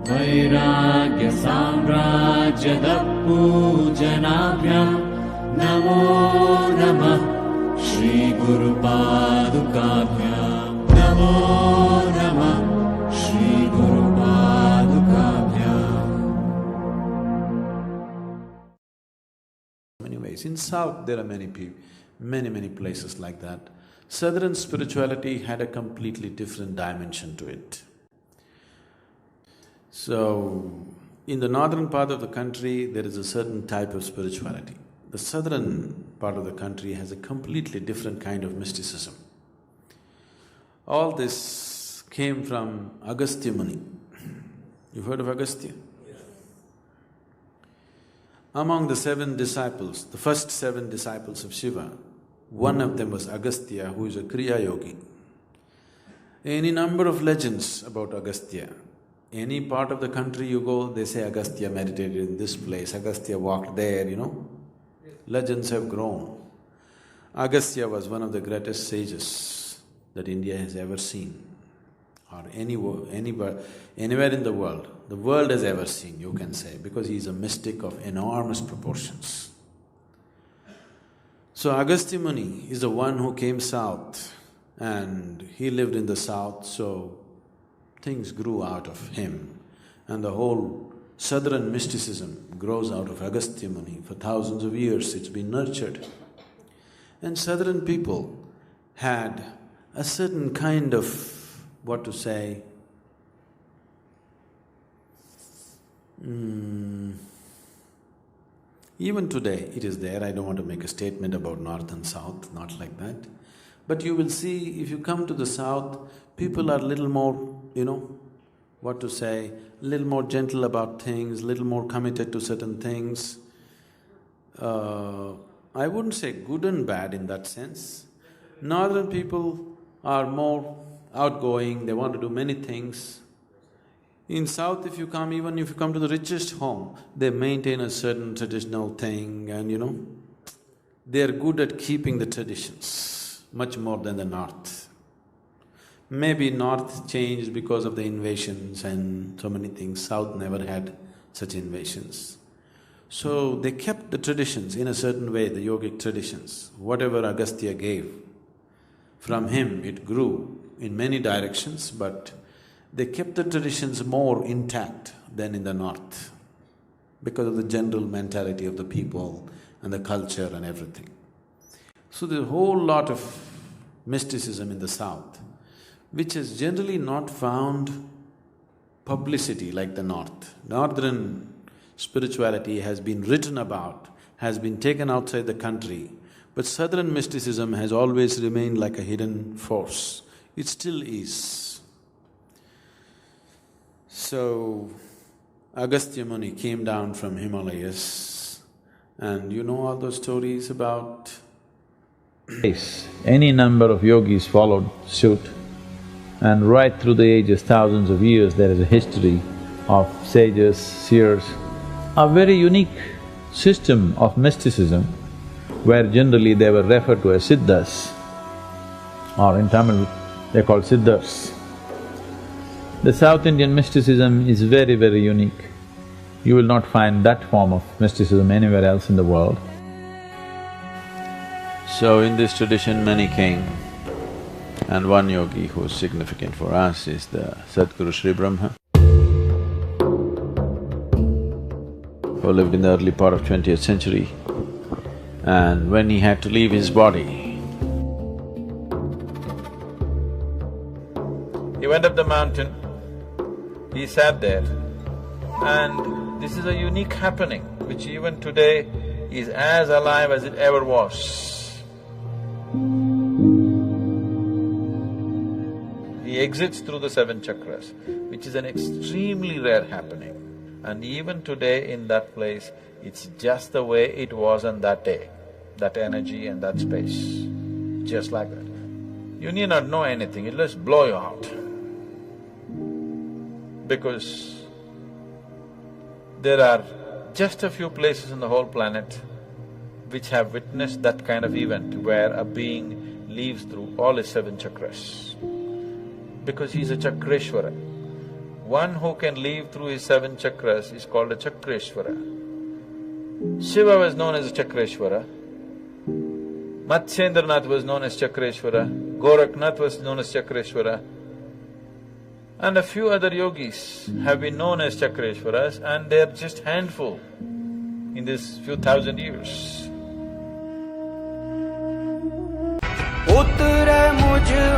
वैराग्य साम्राज्यद पूजनाभ्यां नमो नमः श्री गुरुपादुकाभ्यां नमो नमः Shri गुरुपादुकाभ्यां. Many ways. In South there are many places like that. Southern spirituality had a completely different dimension to it. So, in the northern part of the country, there is a certain type of spirituality. The southern part of the country has a completely different kind of mysticism. All this came from Agastya Muni. You've heard of Agastya? Yes. Among the 7 disciples, the first 7 disciples of Shiva, one of them was Agastya, who is a Kriya Yogi. Any number of legends about Agastya. Any part of the country you go, they say Agastya meditated in this place, Agastya walked there, you know. Legends have grown. Agastya was one of the greatest sages that India has ever seen, or anywhere in the world has ever seen, you can say, because he is a mystic of enormous proportions. So Agastya Muni is the one who came south, and he lived in the south, so things grew out of him, and the whole southern mysticism grows out of Agastya Muni. For thousands of years it's been nurtured. And southern people had a certain kind of, what to say, even today it is there. I don't want to make a statement about north and south, not like that. But you will see, if you come to the south, people are little more, what to say, little more gentle about things, little more committed to certain things. I wouldn't say good and bad in that sense. Northern people are more outgoing, they want to do many things. In south, if you come, even if you come to the richest home, they maintain a certain traditional thing and they're good at keeping the traditions, much more than the north. Maybe north changed because of the invasions and so many things, south never had such invasions. So they kept the traditions in a certain way, the yogic traditions. Whatever Agastya gave, from him it grew in many directions, but they kept the traditions more intact than in the north because of the general mentality of the people and the culture and everything. So there's a whole lot of mysticism in the south, which has generally not found publicity like the north. Northern spirituality has been written about, has been taken outside the country, but southern mysticism has always remained like a hidden force. It still is. So, Agastya Muni came down from Himalayas, and you know all those stories about… Any number of yogis followed suit, and right through the ages, thousands of years, there is a history of sages, seers, a very unique system of mysticism where generally they were referred to as siddhas, or in Tamil they're called siddhas. The South Indian mysticism is very, very unique. You will not find that form of mysticism anywhere else in the world. So in this tradition many came, and one yogi who is significant for us is the Sadhguru Sri Brahma, who lived in the early part of 20th century. And when he had to leave his body, he went up the mountain, he sat there, and this is a unique happening which even today is as alive as it ever was. He exits through the 7 chakras, which is an extremely rare happening. And even today in that place, it's just the way it was on that day, that energy and that space, just like that. You need not know anything, it'll just blow you out. Because there are just a few places on the whole planet which have witnessed that kind of event where a being leaves through all his 7 chakras. Because he's a Chakreshwara. one who can live through his 7 chakras is called a Chakreshwara. Shiva was known as a Chakreshwara, Matsyendranath was known as Chakreshwara, Gorakhnath was known as Chakreshwara, and a few other yogis have been known as Chakreshwaras, and they are just handful in this few thousand years. उतरे मुझ